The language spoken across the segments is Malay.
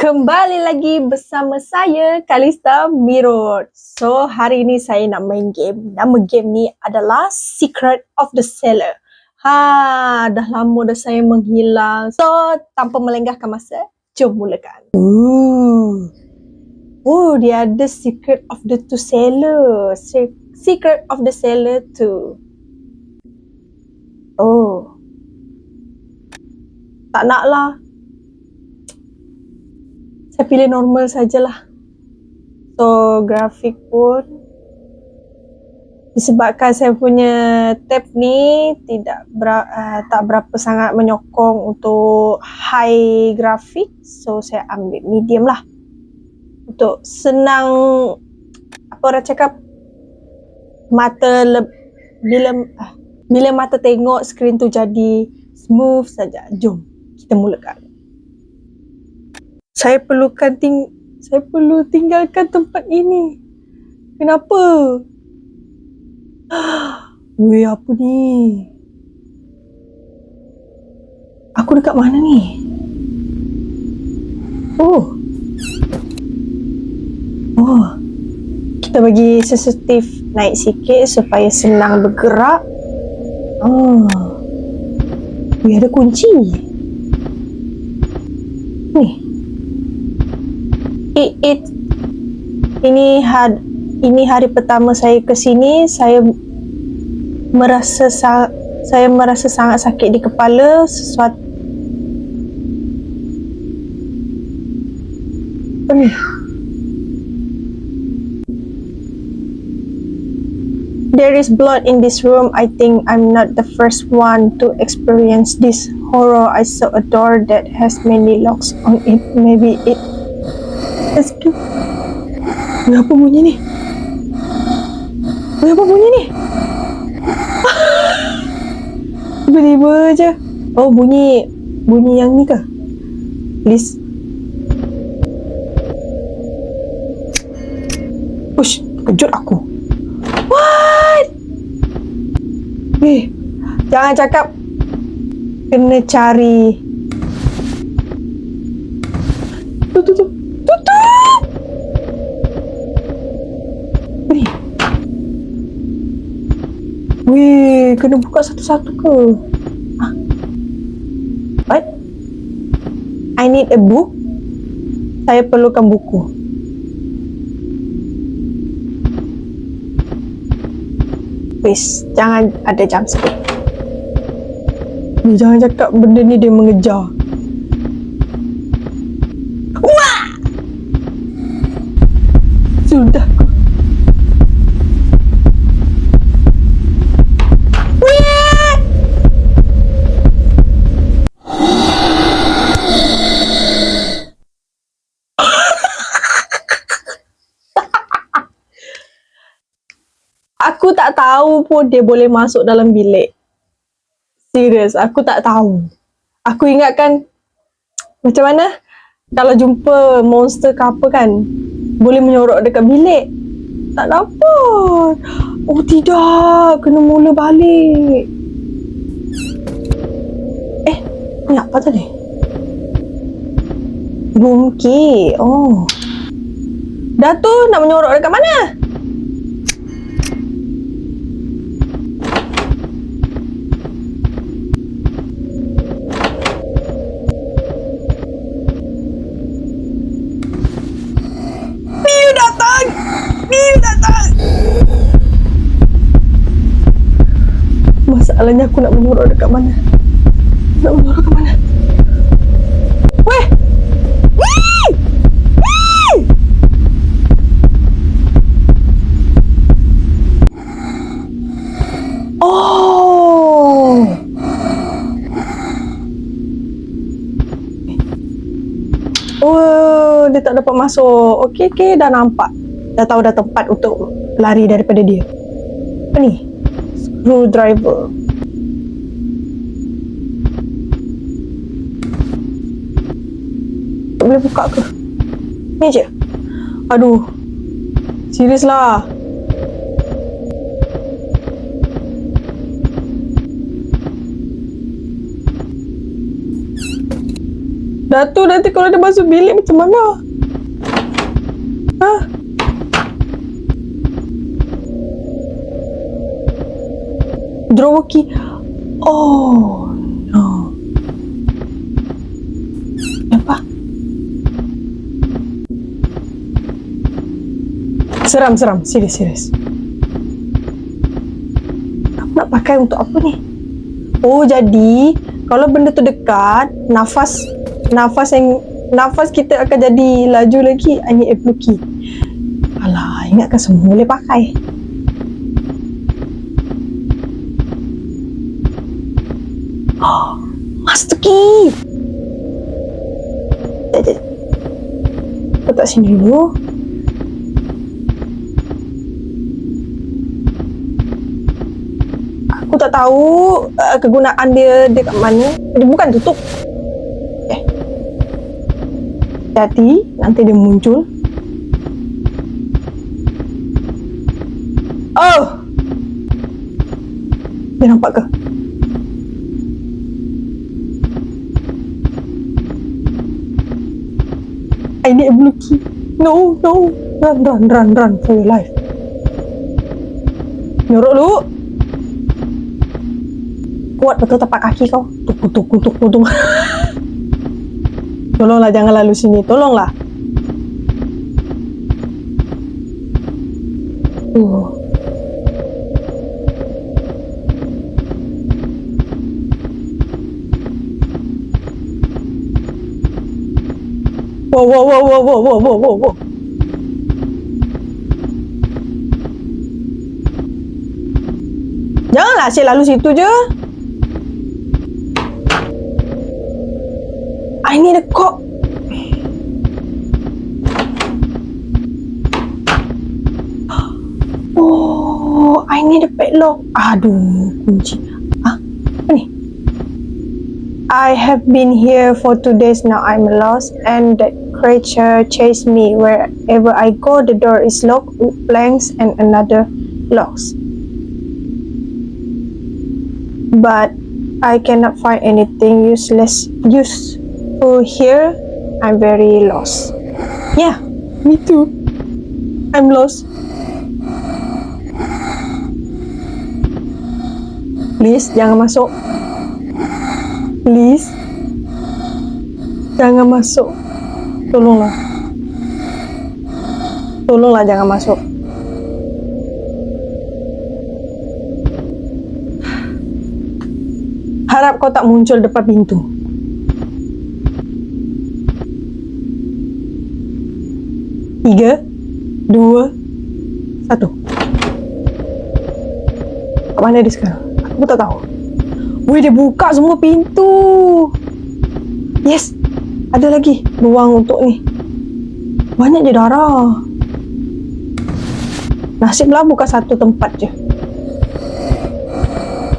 Kembali lagi bersama saya, Kalista Mirot. So, hari ini saya nak main game. Nama game ni adalah Secret of the Cellar. Dah lama dah saya menghilang. So, tanpa melengahkan masa, jom mulakan. Dia ada Secret of the Two Cellar. Secret of the Cellar 2. Tak nak lah. Saya pilih normal sajalah. So, grafik pun disebabkan saya punya tab ni tak berapa sangat menyokong untuk high grafik. So, saya ambil medium lah. Untuk senang, apa orang cakap, bila mata tengok skrin tu jadi smooth saja. Jom kita mulakan. Saya perlu tinggalkan tempat ini. Kenapa? Weh, apa ni? Aku dekat mana ni? Kita bagi sensitif naik sikit supaya senang bergerak. Weh, ada kunci. Ni. Ini hari pertama saya ke sini. Saya merasa sangat sakit di kepala. Sesuatu apa ni? There is blood in this room. I think I'm not the first one to experience this horror. I saw a door that has many locks on it. Maybe it. Let's go. Apa bunyi ni? Apa bunyi ni? Tiba-tiba je. Bunyi yang ni ke? Please. Ush, kejut aku. What? Jangan cakap kena cari. Tutup. Weh, kena buka satu-satu ke? What? I need a book. Saya perlukan buku. Please, jangan ada jump scare. Jangan cakap benda ni dia mengejar. Wah! Sudah. Aku tak tahu pun dia boleh masuk dalam bilik. Serius, aku tak tahu. Aku ingatkan macam mana kalau jumpa monster ke apa kan, boleh menyorok dekat bilik. Tak dapat. Tidak, kena mula balik. Ni apa tadi? Room key. Dah tu nak menyorok dekat mana? Masalahnya aku nak menyorok dekat mana? Weh! Dia tak dapat masuk. Okey, dah nampak. Dah tahu dah tempat untuk lari daripada dia. Apa ni? Screwdriver. Boleh buka ke? Ni je. Aduh. Serius lah. Datuk nanti kalau dia masuk bilik macam mana? Hah? Drawer key. Oh no. Apa? Seram. Serius. Aku nak pakai untuk apa ni? Oh, jadi kalau benda tu dekat, nafas kita akan jadi laju lagi. I need a blue key. Alah, ingatkan semua boleh pakai. Oh, master key. Sekejap. Letak sini dulu. Aku tak tahu kegunaan dia kat mana. Dia bukan tutup. Hati, nanti dia muncul. Oh! Dia nampak ke? I need a blue key. No. Run for your life. Nyorok dulu. Kuat betul tapak kaki kau. Tuk. Tolonglah, jangan lalu sini. Tolonglah. Wow. Janganlah asyik lalu situ je. I need a cock. Oh, I need a padlock. Aduh, kunci. Apa ni? I have been here for 2 days now. I'm lost and that creature chased me. Wherever I go, the door is locked with planks and another locks. But I cannot find anything useful here. I'm very lost. Yeah, me too. I'm lost. Please, jangan masuk. Please. Jangan masuk. Tolonglah. Jangan masuk. Harap kau tak muncul depan pintu. Tiga, dua, satu. Kat mana dia sekarang? Aku tak tahu. Wih, dia buka semua pintu. Yes, ada lagi ruang untuk ni. Banyak je darah. Nasiblah buka satu tempat je.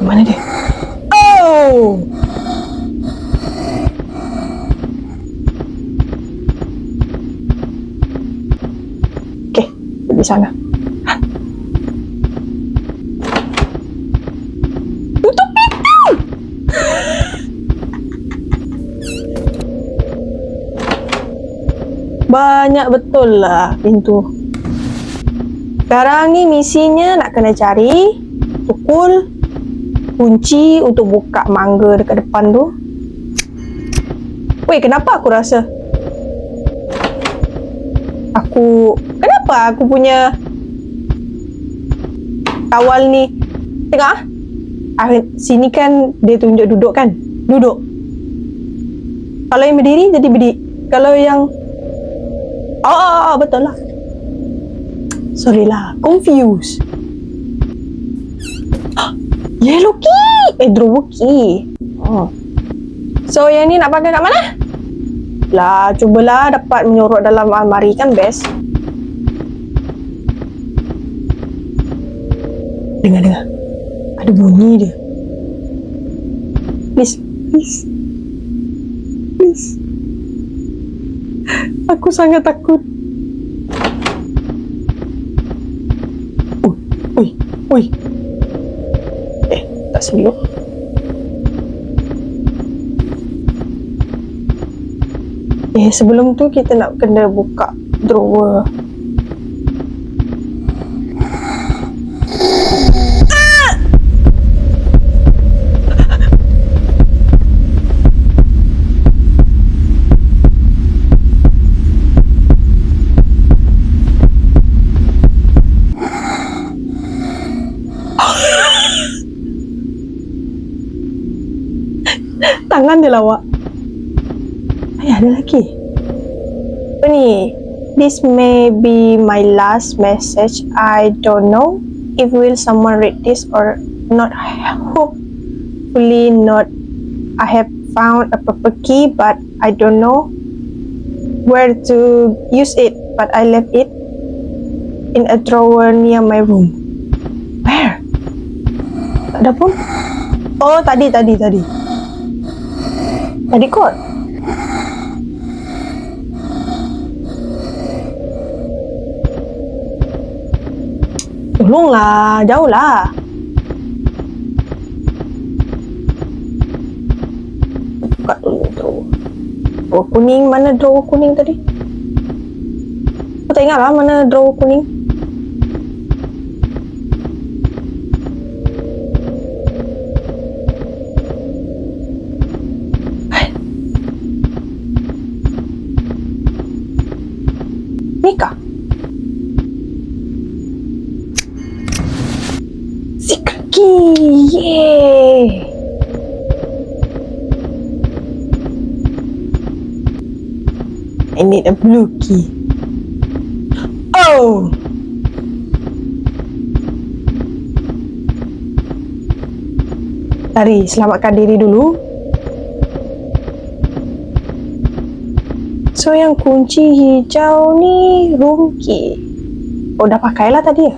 Mana dia? Oh! Okay, di sana. Tutup pintu! Banyak betul lah pintu. Sekarang ni misinya nak kena cari pukul kunci untuk buka mangga dekat depan tu. Weh, kenapa aku rasa kenapa aku punya kawal ni tengok sini kan dia tunjuk duduk kan, duduk. Kalau yang berdiri jadi berdiri, kalau yang betul lah. Sorry lah, confused. Yellow key! Drawer key. So, yang ni nak pakai kat mana? Lah, cubalah dapat menyorok dalam almari kan best. Dengar. Ada bunyi dia. Please. Aku sangat takut. Ui. Tak sini dulu. Sebelum tu kita nak kena buka drawer. Tangan dia lawak. Ada lagi. Apa ni? This may be my last message. I don't know if will someone read this or not. Hopefully not. I have found a purple key, but I don't know where to use it. But I left it in a drawer near my room. Where? Tak ada pun. Oh, tadi. Tadi kot. Tolonglah, jauh lah. Buka dulu drawer. Drawer kuning, mana drawer kuning tadi? Aku tak ingat lah mana drawer kuning. Nikah. Secret key. Yay. I need a blue key. Oh. Lari, selamatkan diri dulu. So yang kunci hijau ni room key. Oh, dah pakailah tadi ya.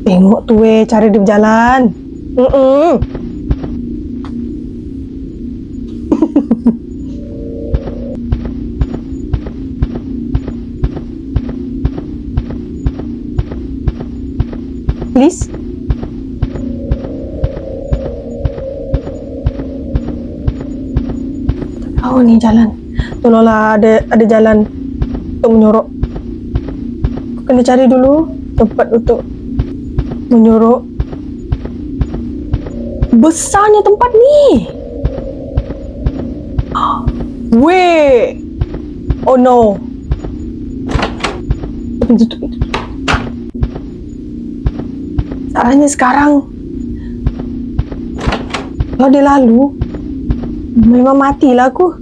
Tengok tu cara dia berjalan. Please. Oh, ni jalan. Tolonglah, ada jalan untuk menyorok. Aku kena cari dulu tempat untuk menyorok. Besarnya tempat ni. Weh. Oh no. Tutup. Salahnya sekarang kalau dia lalu memang matilah aku.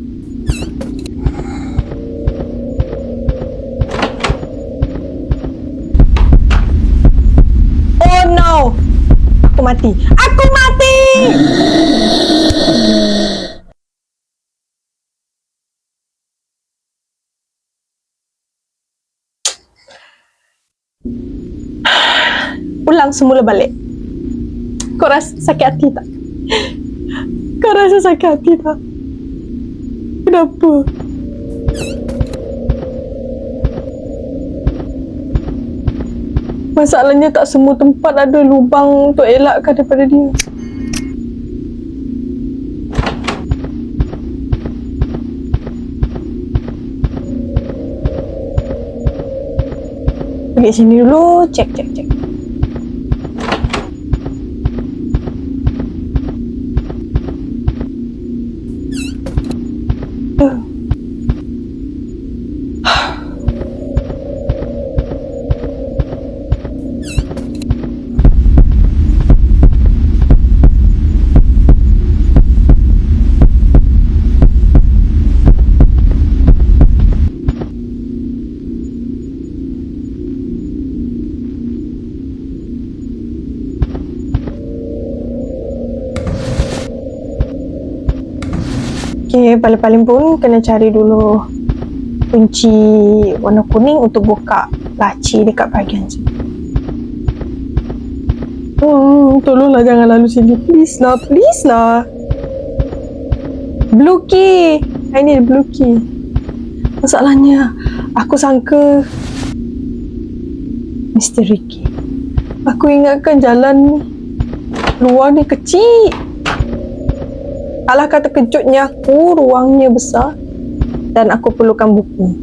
Oh no. Aku mati. Ulang semula balik. Kau rasa sakit hati tak? Kau rasa sakit hati tak? Kenapa? Masalahnya tak semua tempat ada lubang untuk elakkan daripada dia. Pergi sini dulu, cek. Okay, paling-paling pun kena cari dulu kunci warna kuning untuk buka laci dekat bahagian sini. Tolonglah jangan lalu sini. Please lah. Blue key. I need blue key. Masalahnya, aku sangka misteri key. Aku ingatkan jalan ni luar ni kecil. Alangkah terkejutnya aku, ruangnya besar dan aku perlukan buku.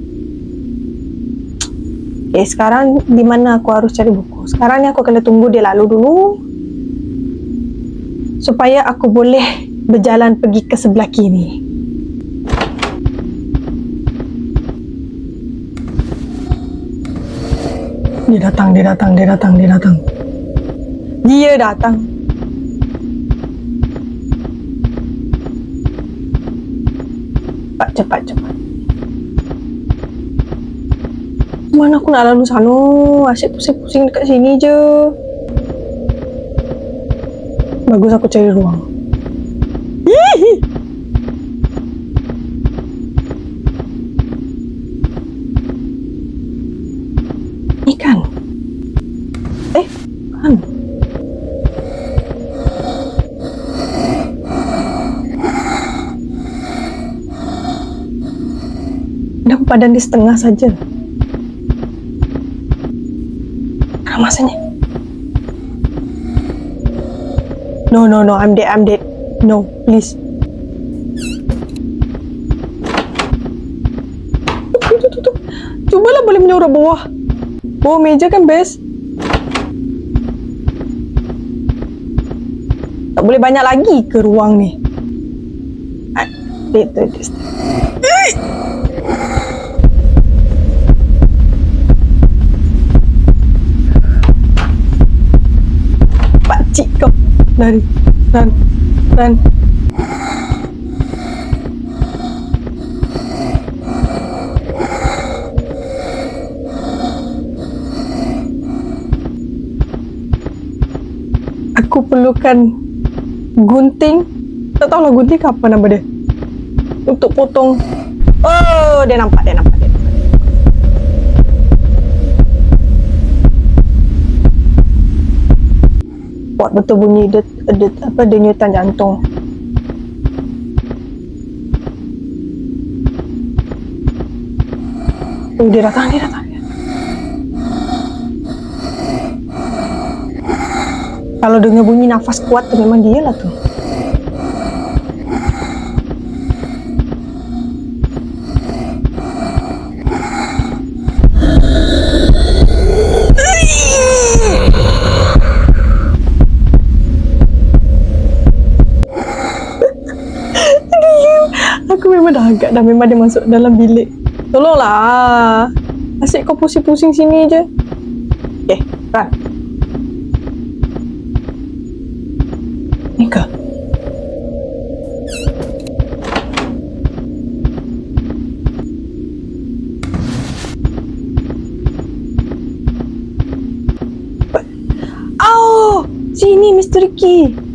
Okay, sekarang di mana aku harus cari buku? Sekarang ni aku kena tunggu dia lalu dulu supaya aku boleh berjalan pergi ke sebelah kiri. Dia datang. Cepat. Mana aku nak lalu sana? Asyik pusing-pusing dekat sini je. Bagus aku cari ruang. Hihi. Ni kan? Kan? Dan badan dia setengah saja. Masanya. No, I'm dead. No, please. Tuh. Cubalah boleh menyorok bawah. Bawah meja kan best. Tak boleh banyak lagi ke ruang ni. Itu. Pakcik kau. Lari. Run. Aku perlukan gunting. Tak tahulah gunting apa nama dia. Untuk potong. Oh, dia nampak. Buat betul bunyi denyutan jantung. Dia datang. Kalau dengar bunyi nafas kuat tu memang dia lah tu. Aku memang dah agak dah, memang dia masuk dalam bilik. Tolonglah. Asyik kau pusing-pusing sini je. Okay, run. Ni ke? Oh, sini Mr. Key.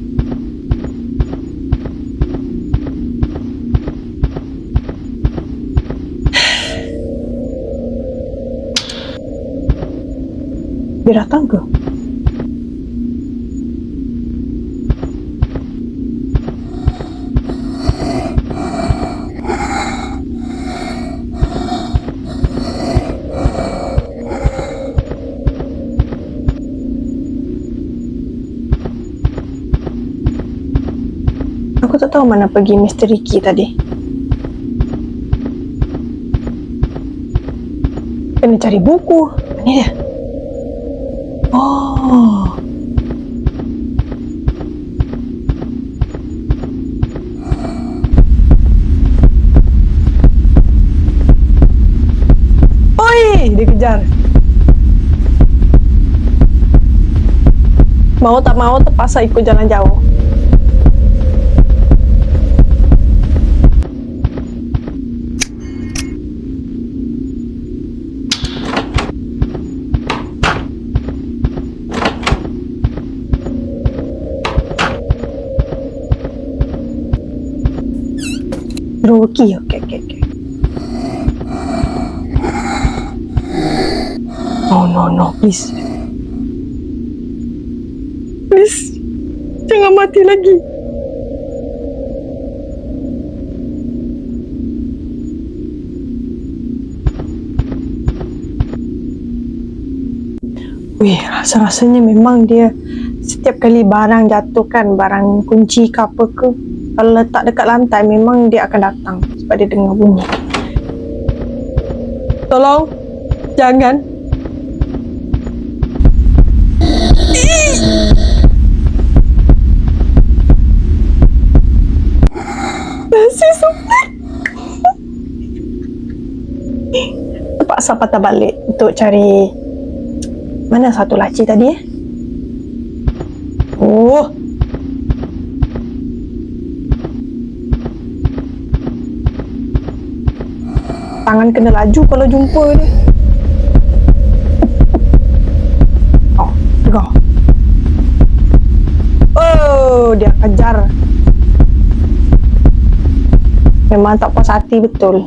Dia datang ke? Aku tak tahu mana pergi Mr. Ricky tadi. Kena cari buku. Mana dia? Oh. Oi, dia kejar. Mau tak mau terpaksa ikut jalan jauh. Rocky, okay. No, please. Please, jangan mati lagi. Wih, rasa-rasanya memang dia setiap kali barang jatuh kan, barang kunci ke apa ke, Kalau letak dekat lantai, memang dia akan datang sebab dia dengar bunyi. Tolong, jangan. Nasi super. Terpaksa patah balik untuk cari mana satu laci tadi. Oh, tangan kena laju kalau jumpa dia. Oh, tegak. Oh, dia kejar. Memang tak puas hati betul.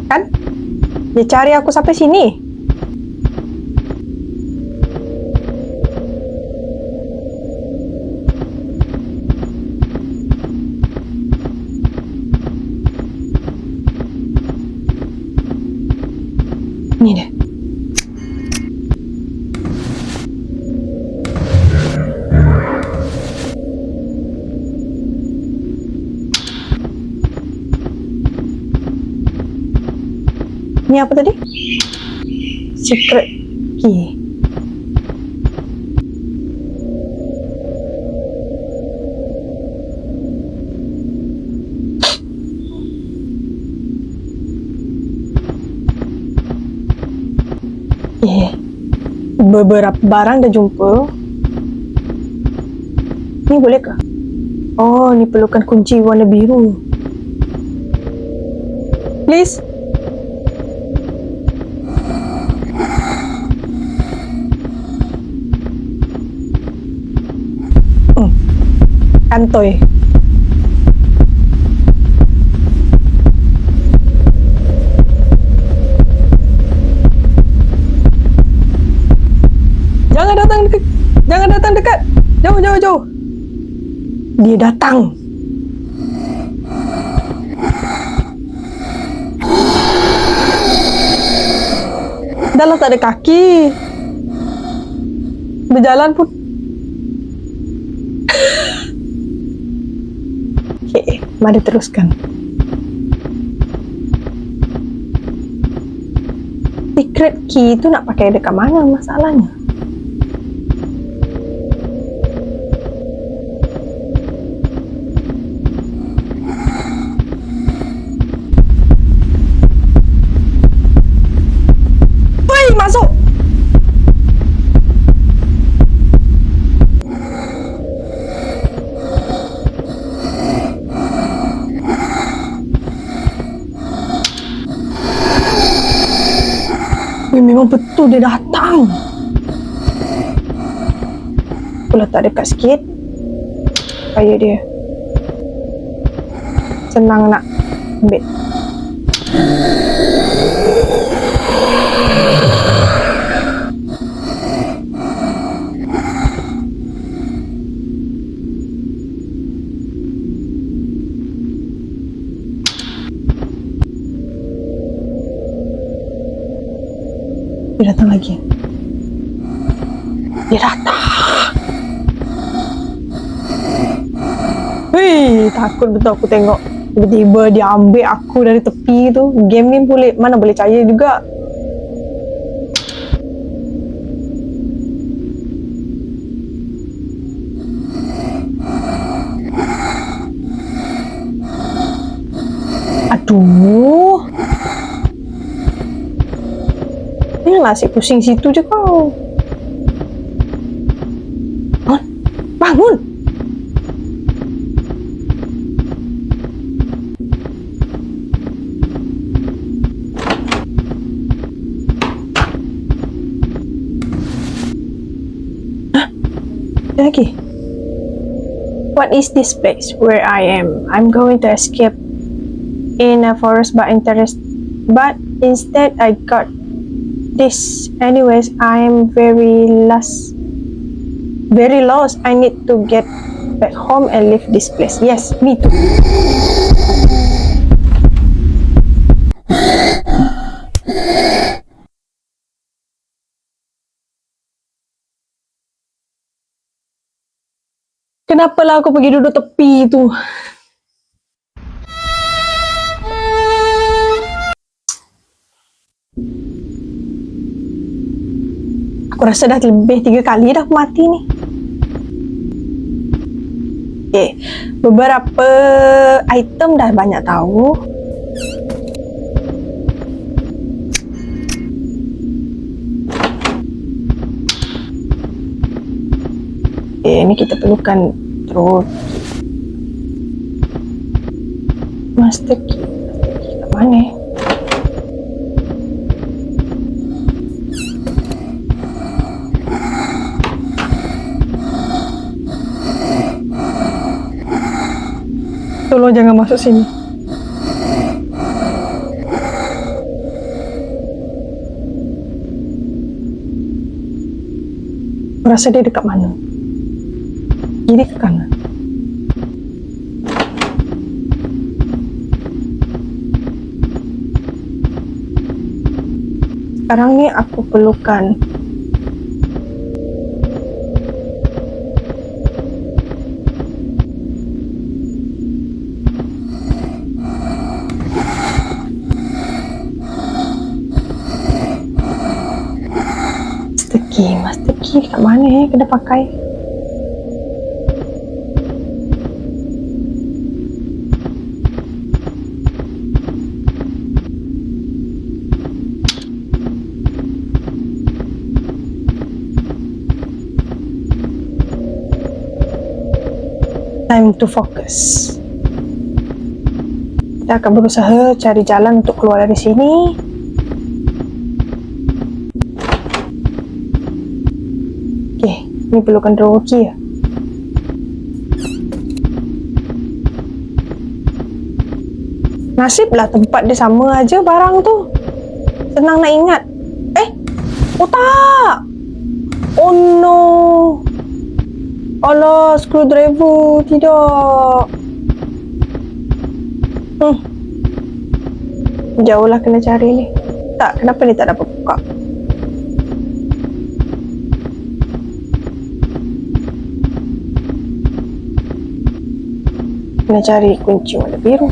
Kan? Dia cari aku sampai sini. Ni dia. Ni apa tadi? Secret key. Beberapa barang dah jumpa. Ni boleh ke? Oh, ni perlukan kunci warna biru. Please. Kantoi. Jangan datang dekat. Jangan datang dekat. Jauh, jauh, jauh. Dia datang. Dah lah tak ada kaki. Berjalan pun. Okay, mari teruskan. Secret key tu nak pakai dekat mana masalahnya? Masuk. Memang betul dia datang. Aku letak dekat sikit supaya dia senang nak ambil. Dia datang lagi. Dia datang. Wih, takut betul aku tengok. Tiba-tiba dia ambil aku dari tepi tu. Game ni boleh, mana boleh percaya juga. Aduh. Janganlah asyik pusing situ je kau. Bangun! Hah? Ada lagi? What is this place where I am? I'm going to escape in a forest but instead I got this. Anyways, I'm very lost. I need to get back home and leave this place. Yes, me too. Kenapalah aku pergi duduk tepi tu? Aku rasa dah lebih 3 kali dah aku mati ni. Okay, beberapa item dah banyak tahu. Okay, ni kita perlukan terus Master key. Kat mana eh? Tolong jangan masuk sini. Aku rasa dia dekat mana? Kiri ke kanan? Sekarang ni aku perlukan Master key kat mana kena pakai? Time to focus. Kita akan berusaha cari jalan untuk keluar dari sini. Ni perlukan draw key ya. Nasiblah tempat dia sama aja barang tu. Senang nak ingat. Oh tak. Oh no. Alah, screwdriver. Tidak. Jauh lah kena cari ni. Tak, kenapa ni tak dapat buka? Kena cari kunci warna biru.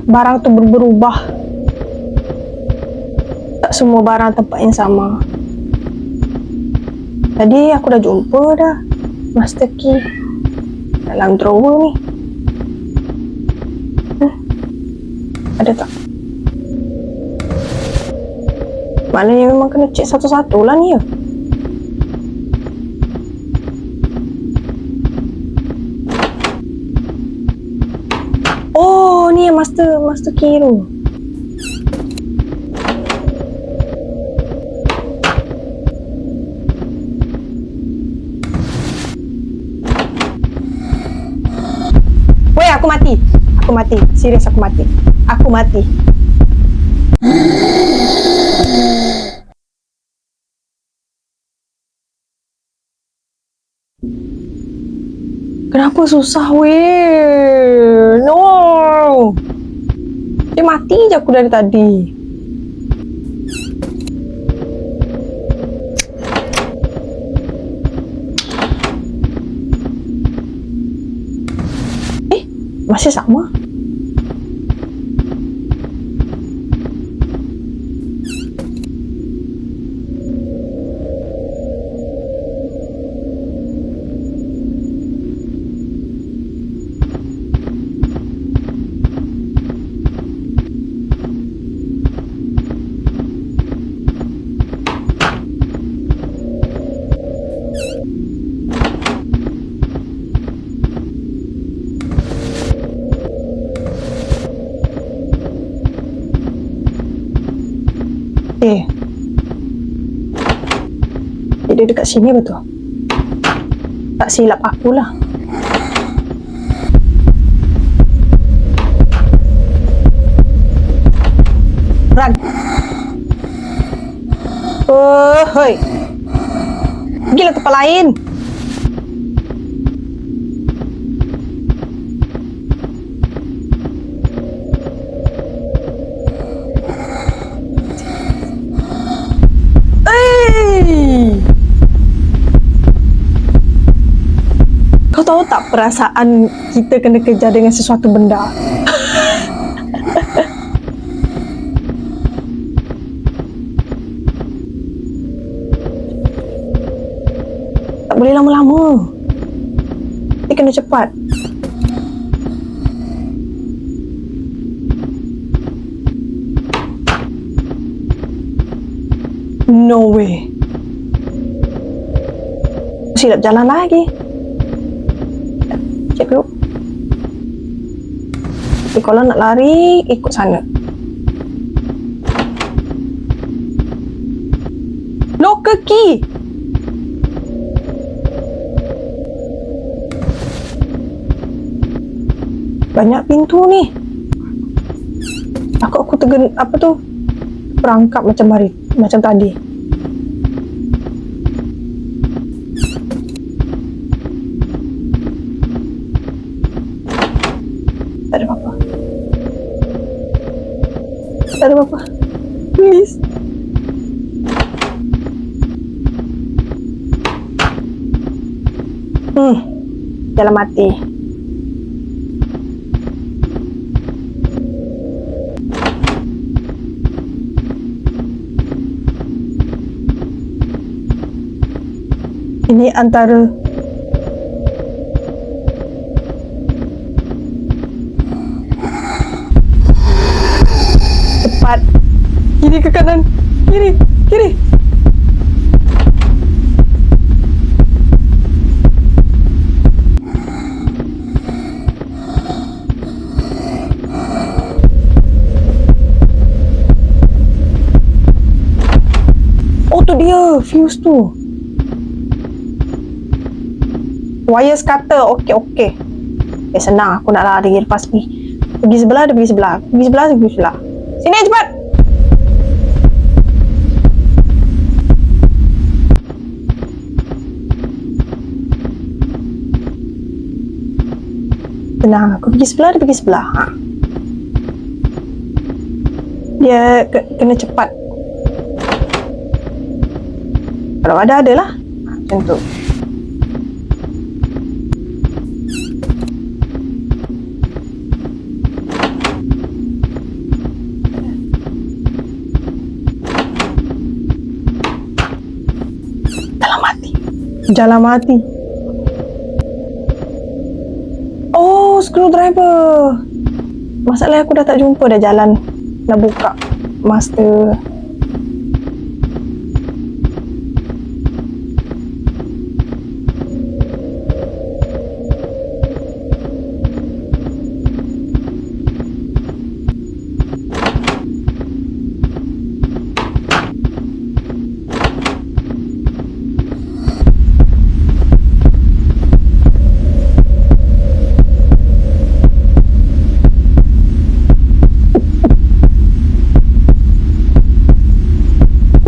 Barang tu berubah. Tak semua barang tempat yang sama. Tadi aku dah jumpa dah master key dalam drawer ni. Ada tak? Maknanya memang kena cek satu-satu lah ni ya. Oh, ni yang master key tu. Weh, aku mati. Aku mati. Serius aku mati. Aku mati. Kenapa susah weh? No. Dia mati je aku dari tadi. Masih sama. Dia dekat sini betul. Tak silap akulah. Run. Oh, hoi. Pergilah tempat lain. Kau tahu tak perasaan kita kena kejar dengan sesuatu benda? Tak boleh lama-lama. Kita kena cepat. No way. Silap jalan lagi. Cek dulu. Tapi kalau nak lari, ikut sana. Locker key. Banyak pintu ni. Aku apa tu? Perangkap macam tadi. Tak ada apa-apa. Tak ada apa-apa. Please. Jalan mati. Ini antara cepat. Kiri ke kanan. Kiri. Oh, tu dia. Fuse tu. Wire scatter. Okey. Senang aku nak lari lepas ni. Pergi sebelah, dia pergi sebelah. Pergi sebelah. Sini cepat. Senang, aku pergi sebelah, dia pergi sebelah. Dia kena cepat. Kalau ada lah. Macam tu. Jalan mati. Oh, screwdriver. Masalahnya aku dah tak jumpa dah jalan nak buka master.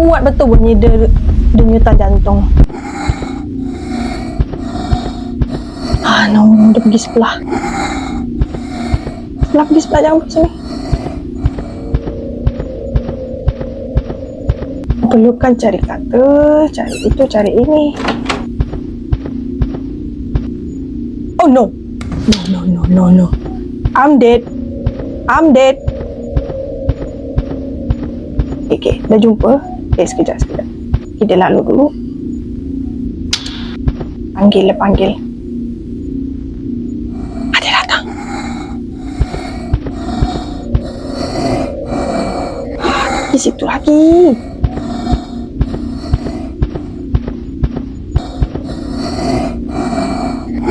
Kuat betul bunyi denyutan jantung. No, dia pergi sebelah. Jangan pergi sini. Perlukan cari kata, cari itu, cari ini. Oh no. I'm dead. Okay, dah jumpa. Okay, sekejap. Kita lalu dulu. Panggil. Ada datang. Di situ lagi.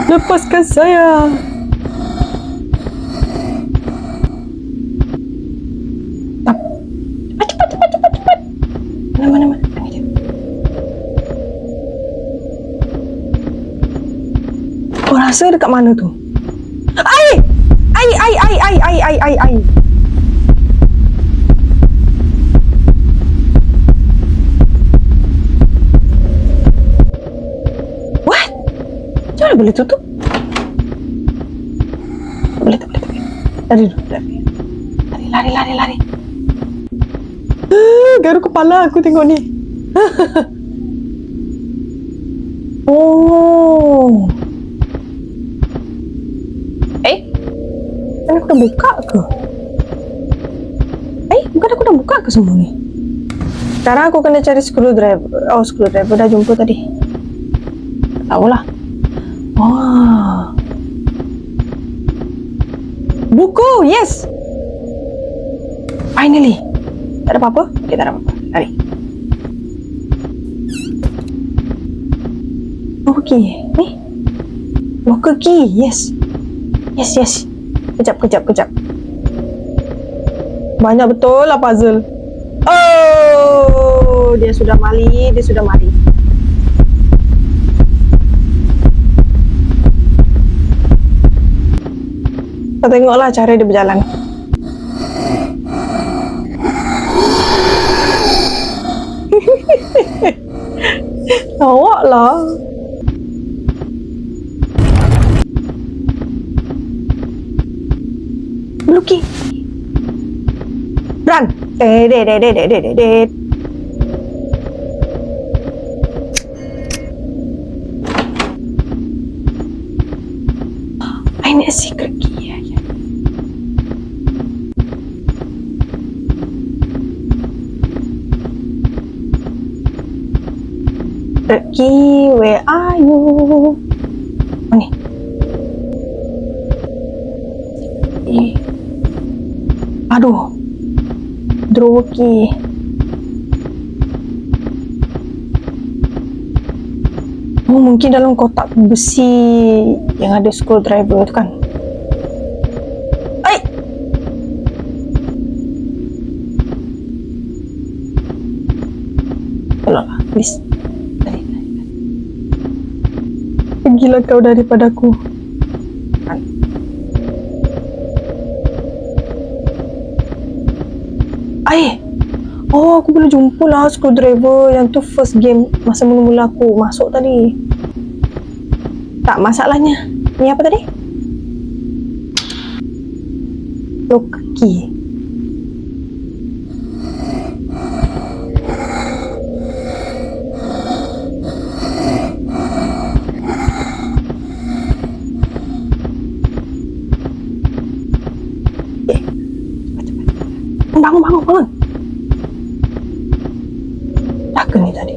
Lepaskan saya. Cepat. Mana? Kau rasa dekat mana tu? Ai. Mana boleh tutup? Tak boleh. Lari dulu, lari. Garu kepala aku tengok ni. Oh. Kan aku dah buka ke? Bukan aku dah buka ke semua ni? Sekarang aku kena cari screwdriver. Oh, screwdriver dah jumpa tadi. Tak tahulah. Wah. Buku, yes. Finally. Tak ada apa-apa? Okay, tak ada apa-apa. Lari. Okay, ni. Locker key, yes. Yes. Kejap. Banyak betul lah puzzle. Oh, dia sudah mali. Kita tengoklah cara dia berjalan. Awak lah. Lucky. Run. Dead. I need a secret key. Yeah. Secret key, where are you? Oh, ni. Aduh. Drawer key. Oh, mungkin dalam kotak besi yang ada screwdriver tu kan. Tolonglah, please. Lari. Pergilah kau daripadaku. Oh, aku boleh jumpa lah screwdriver yang tu first game masa mula-mula aku masuk tadi. Tak, masalahnya ni apa tadi? Lock key. Bangun. Dah ke ni tadi?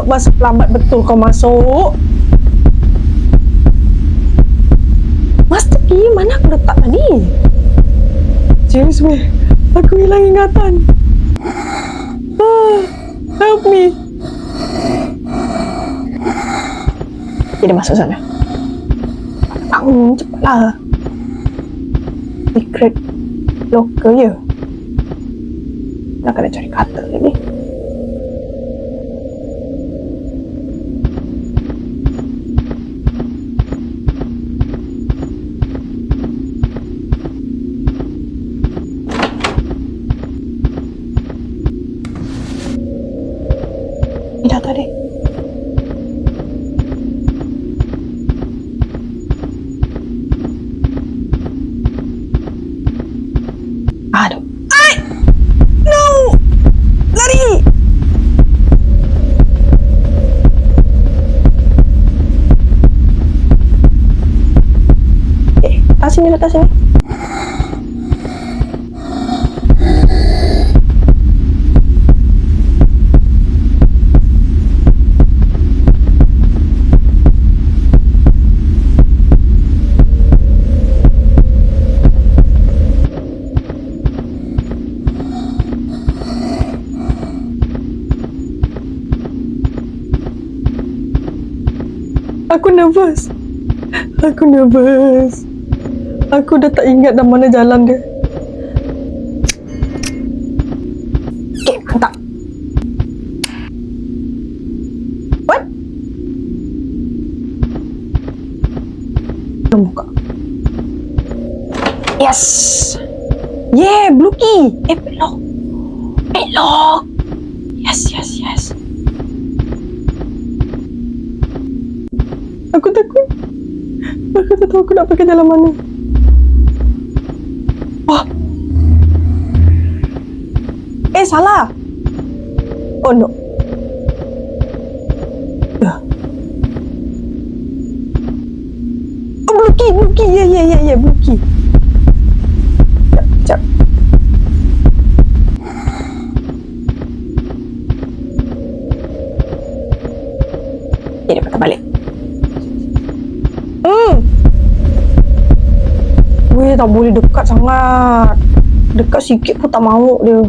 Masuk. Lambat betul kau masuk. Master key mana aku letak tadi? Serius weh, aku hilang ingatan. Help me. Dia masuk sana. Cepatlah. Secret locker je. Nak kena cari kata lagi. Ini dah tadi. Aduh. No! Lari! Letak sini. Aku nervous. Aku dah tak ingat dah mana jalan dia. Okay, mantap. What? Belum buka. Yes. Yeah, blue key. Padlock. Padlock. Yes, yes, yes. Aku takut. Aku tak tahu aku nak pergi dalam mana. Wah. Salah. Oh, no. Oh, blue key. Yeah, blue key. Sekejap. Dia patah balik. Weh, tak boleh dekat sangat. Dekat sikit pun tak mahu dia.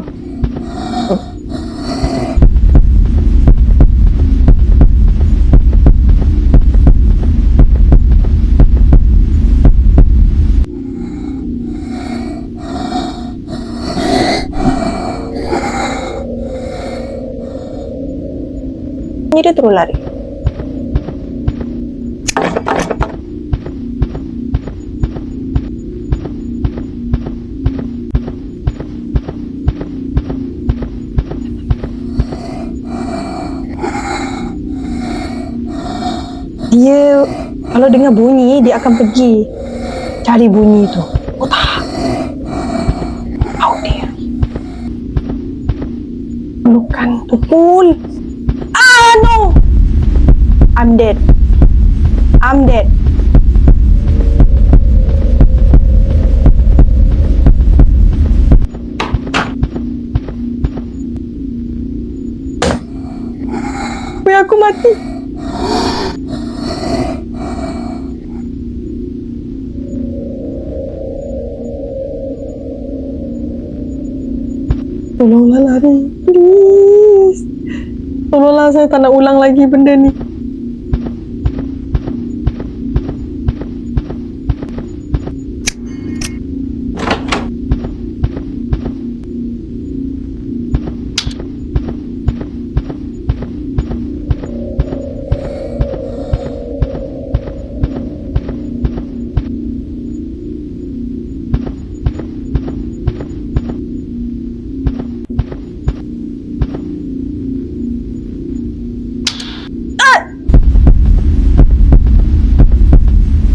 Ni dia terus lari. Dia kalau dengar bunyi, dia akan pergi cari bunyi tu. Oh tak. Out dia. Pelukan tukul. No. I'm dead. Weh, aku mati. Tolonglah lari, please. Tolonglah, saya tak nak ulang lagi benda ni.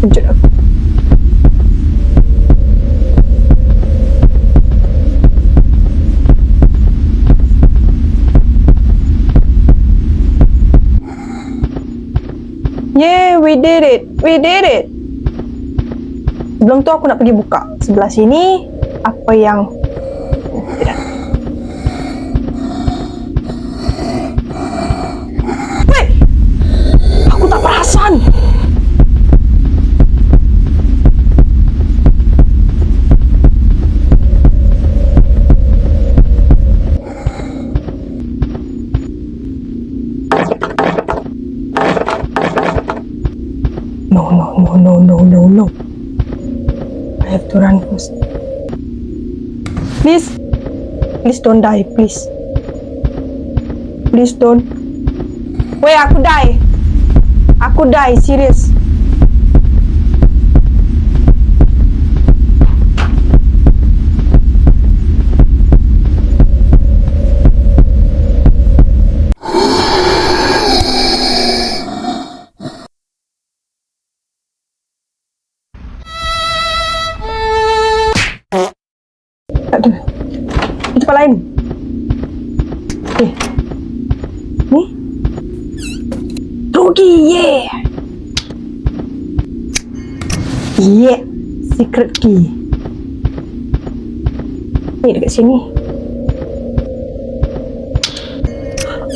Kejut aku. Yeah, we did it. Sebelum tu aku nak pergi buka sebelah sini apa yang tidak. Wait, aku tak perasan. No. I have to run first. Please don't die, please. Please don't. Wait, aku die, serious. Ada. Di tempat lain. Ni. Rugi, yeah. Secret key. Ni dekat sini.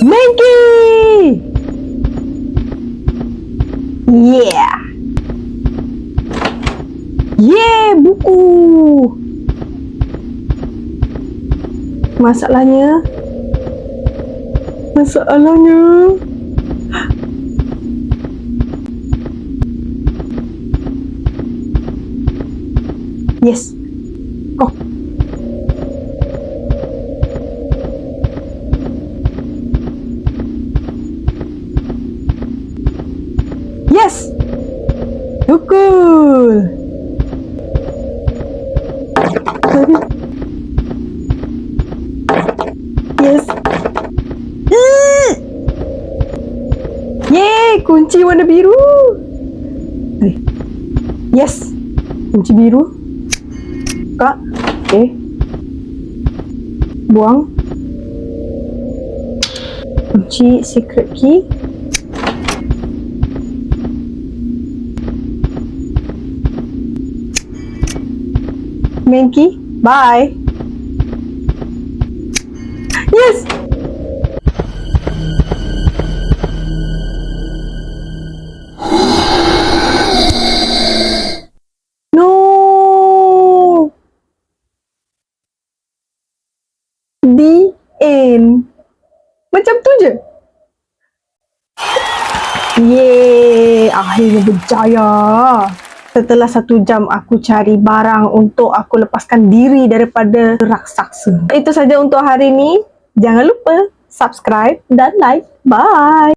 Main key. Yeah, buku. Masalahnya yes. Go. Yes. Cool. Tadi Kunci warna biru. Yes. Kunci biru. Buka. Okay. Buang. Kunci secret key. Main key. Bye. Yes. No. The end. Macam tu je. Yeay, akhirnya berjaya. Setelah 1 jam aku cari barang untuk aku lepaskan diri daripada raksasa. Itu saja untuk hari ini. Jangan lupa subscribe dan like. Bye.